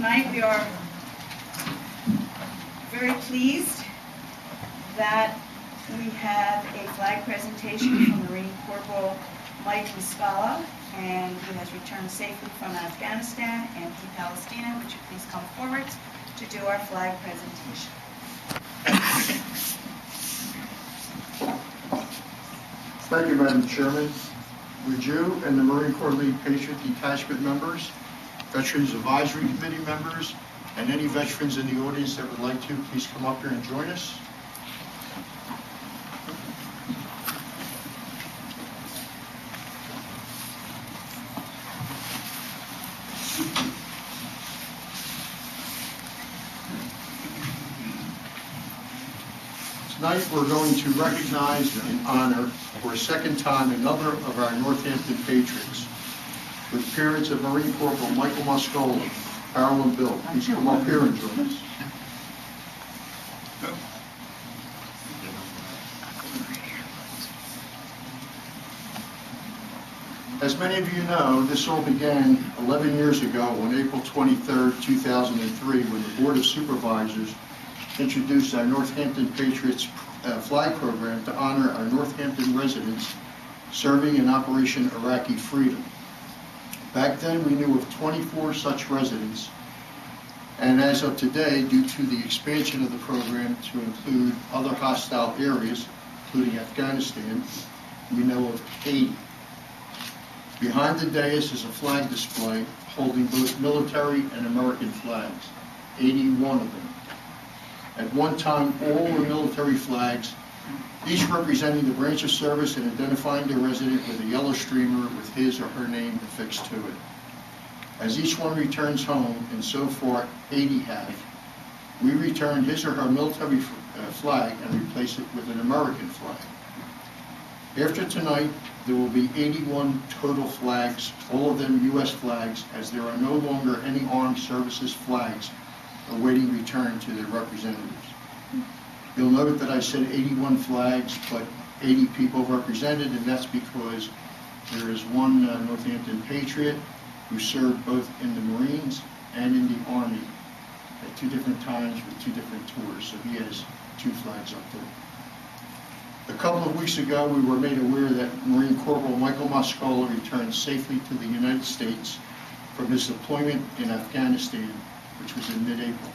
Tonight we are very pleased that we have a flag presentation from Marine Corporal Michael Moscola, and he has returned safely from Afghanistan and Palestine. Would you please come forward to do our flag presentation? Thank you, Madam Chairman. Would you and the Marine Corps League Patriot Detachment members, Veterans Advisory Committee members, and any veterans in the audience that would like to, please come up here and join us. Tonight we're going to recognize and honor for a second time another of our Northampton patriots, with parents of Marine Corporal Michael Moscola, Carol and Bill. Please come up here and join us. As many of you know, this all began 11 years ago on April 23, 2003, when the Board of Supervisors introduced our Northampton Patriots flag program to honor our Northampton residents serving in Operation Iraqi Freedom. Back then, we knew of 24 such residents, and as of today, due to the expansion of the program to include other hostile areas, including Afghanistan, we know of 80. Behind the dais is a flag display holding both military and American flags, 81 of them. At one time, all were military flags, each representing the branch of service and identifying the resident with a yellow streamer with his or her name affixed to it. As each one returns home, and so far 80 have, we return his or her military flag and replace it with an American flag. After tonight, there will be 81 total flags, all of them U.S. flags, as there are no longer any armed services flags awaiting return to their representatives. You'll note that I said 81 flags, but 80 people represented, and that's because there is one Northampton Patriot who served both in the Marines and in the Army at two different times with two different tours, so he has two flags up there. A couple of weeks ago, we were made aware that Marine Corporal Michael Moscola returned safely to the United States from his deployment in Afghanistan, which was in mid-April.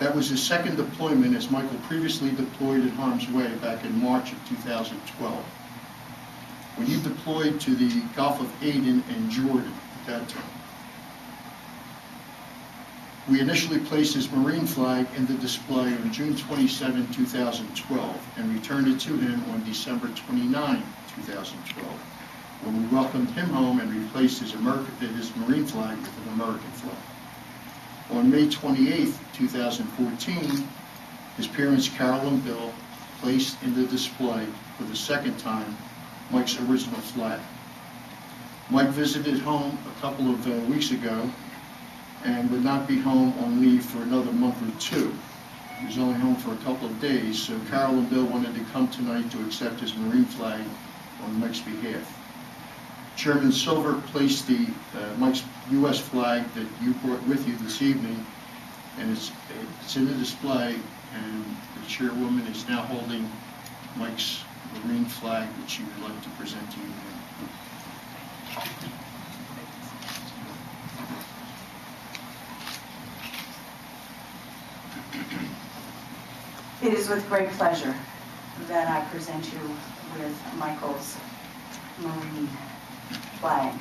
That was his second deployment, as Michael previously deployed in harm's way back in March of 2012. When he deployed to the Gulf of Aden and Jordan at that time. We initially placed his Marine flag in the display on June 27, 2012, and returned it to him on December 29, 2012, when we welcomed him home and replaced his Marine flag with an American flag. On May 28, 2014, his parents Carol and Bill placed in the display for the second time Mike's original flag. Mike visited home a couple of weeks ago and would not be home on leave for another month or two. He was only home for a couple of days, so Carol and Bill wanted to come tonight to accept his Marine flag on Mike's behalf. Chairman Silver placed the Mike's U.S. flag that you brought with you this evening, and it's in the display, and the chairwoman is now holding Mike's Marine flag, which she would like to present to you now. It is with great pleasure that I present you with Michael's Marine flag.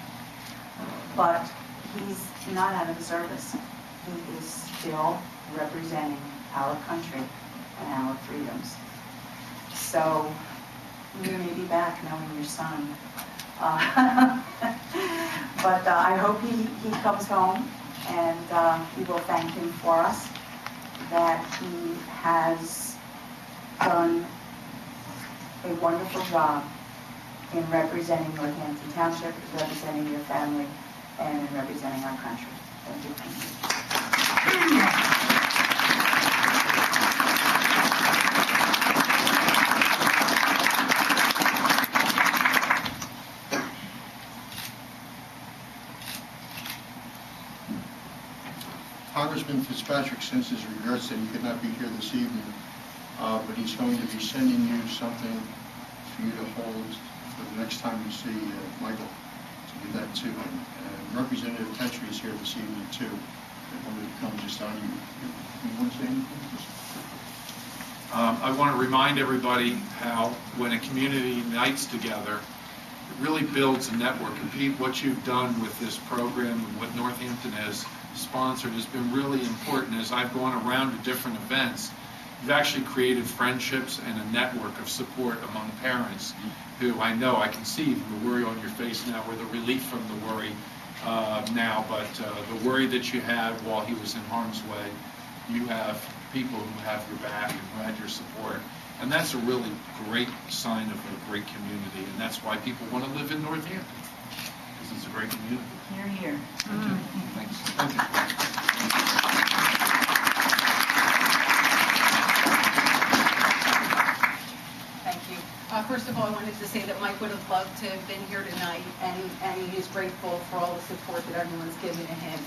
But he's not out of the service. He is still representing our country and our freedoms. So you may be back knowing your son. But I hope he comes home, and we will thank him for us, that he has done a wonderful job in representing Northampton Township, representing your family, and in representing our country. Thank you. Congressman Fitzpatrick sends his regrets that he could not be here this evening, but he's going to be sending you something for you to hold for the next time you see Michael, to give that to him. And Representative Tetry is here this evening too. They wanted to come just on you. You want to say anything? I want to remind everybody how when a community unites together, it really builds a network. And Pete, what you've done with this program and what Northampton has sponsored has been really important. As I've gone around to different events, you've actually created friendships and a network of support among parents who I know, I can see the worry on your face now, or the relief from the worry now, but the worry that you had while he was in harm's way, you have people who have your back and who had your support. And that's a really great sign of a great community, and that's why people want to live in Northampton, because it's a great community. Here, here. Thanks. Thank you. Thank you. First of all, I wanted to say that Mike would have loved to have been here tonight, and he is grateful for all the support that everyone's given to him.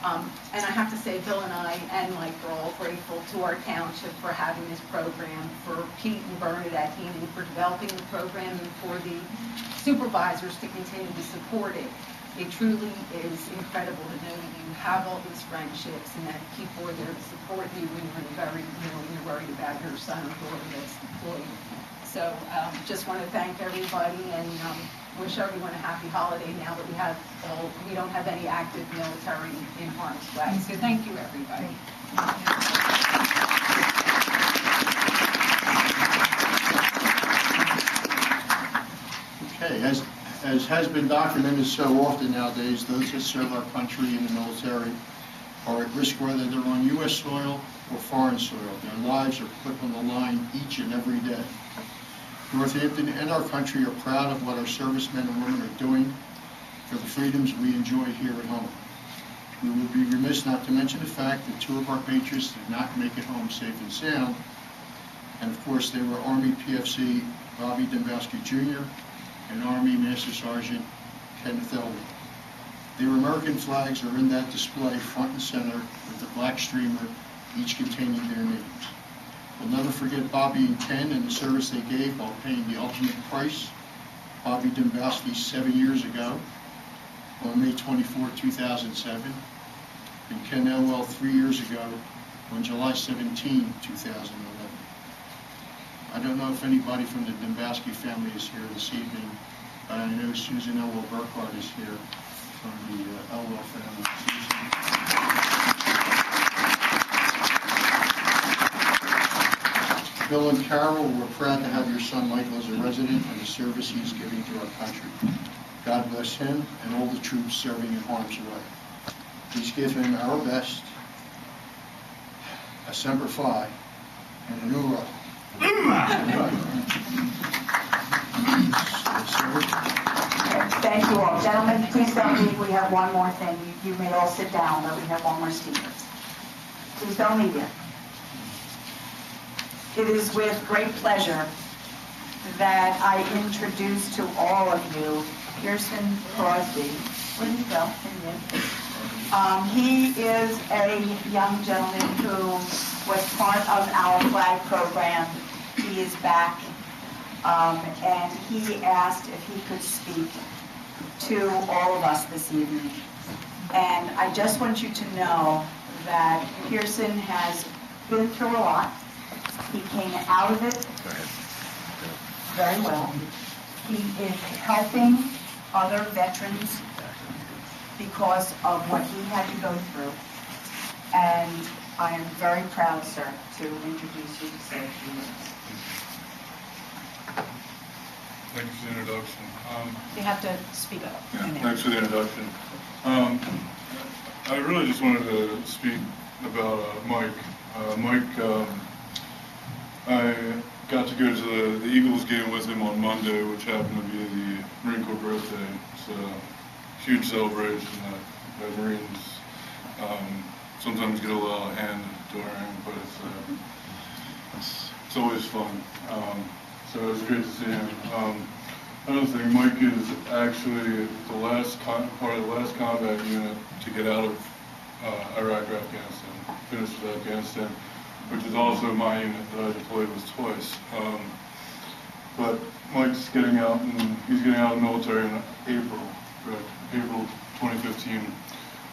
And I have to say, Bill and I and Mike are all grateful to our township for having this program, for Pete and Bernadette Heenan for developing the program, and for the supervisors to continue to support it. It truly is incredible to know that you have all these friendships and that people are there to support you when you're worried about your son or daughter that's deployed. So just want to thank everybody and wish everyone a happy holiday now that we don't have any active military in harm's way. So thank you, everybody. Okay, as has been documented so often nowadays, those that serve our country in the military are at risk whether they're on U.S. soil or foreign soil. Their lives are put on the line each and every day. Northampton and our country are proud of what our servicemen and women are doing for the freedoms we enjoy here at home. We would be remiss not to mention the fact that two of our patriots did not make it home safe and sound, and of course they were Army PFC Bobby Dembowski Jr. and Army Master Sergeant Kenneth Elwood. Their American flags are in that display front and center with the black streamer, each containing their names. We'll never forget Bobby and Ken and the service they gave while paying the ultimate price. Bobby Dembowski 7 years ago, on May 24, 2007, and Ken Elwell 3 years ago, on July 17, 2011. I don't know if anybody from the Dembowski family is here this evening, but I know Susan Elwell Burkhardt is here from the Elwell family. Bill and Carol, we're proud to have your son Michael as a resident and the service he's giving to our country. God bless him and all the troops serving in harm's way. Please give him our best, a Semper Fi, and an Ura. Thank you all. Gentlemen, please don't leave. We have one more thing. You may all sit down, but we have one more speaker. Please don't leave yet. It is with great pleasure that I introduce to all of you Pearson Crosby. Where did he go? He is a young gentleman who was part of our flag program. He is back, and he asked if he could speak to all of us this evening. And I just want you to know that Pearson has been through a lot. He came out of it very well. He is helping other veterans because of what he had to go through. And I am very proud, sir, to introduce you to say a few words. Thanks for the introduction. You have to speak up. Thanks for the introduction. I really just wanted to speak about Mike. I got to go to the Eagles game with him on Monday, which happened to be the Marine Corps birthday. It's a huge celebration that Marines sometimes get a little out of hand during, but it's always fun. So it was great to see him. Another thing, Mike is actually the last part of the last combat unit to get out of Iraq or Afghanistan, finished with Afghanistan, which is also my unit that I deployed with twice. But Mike's getting out, and he's getting out of the military in April, correct? April 2015,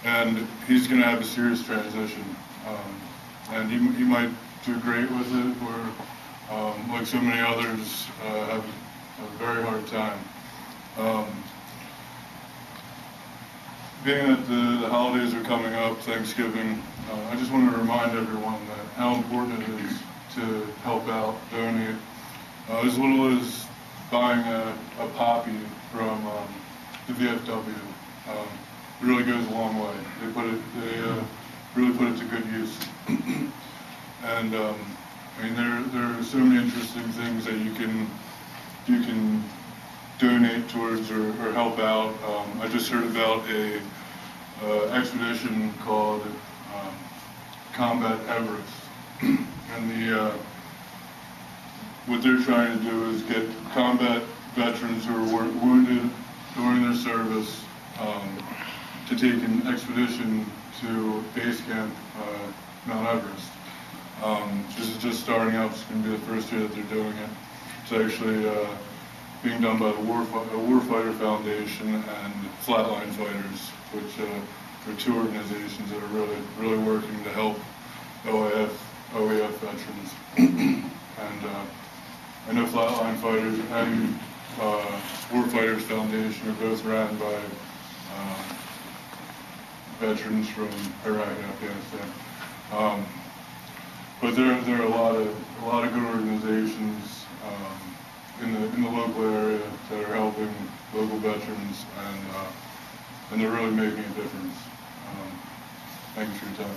and he's going to have a serious transition. And he might do great with it, or like so many others, have a very hard time. Being that the holidays are coming up, Thanksgiving, I just want to remind everyone that how important it is to help out, donate. As little as buying a poppy from the VFW, it really goes a long way. They really put it to good use. And I mean, there are so many interesting things that you can donate towards or help out. I just heard about a expedition called Combat Everest, and what they're trying to do is get combat veterans who are wounded during their service to take an expedition to base camp Mount Everest. This is just starting out. It's going to be the first year that they're doing it. It's actually being done by the Warfighter Foundation and Flatline Fighters, which are two organizations that are really working to help OAF veterans. And I know Flatline Fighters and Warfighters Foundation are both ran by veterans from Iraq and Afghanistan. But there are a lot of good organizations in the local area that are helping local veterans, and they're really making a difference. Thank you for your time.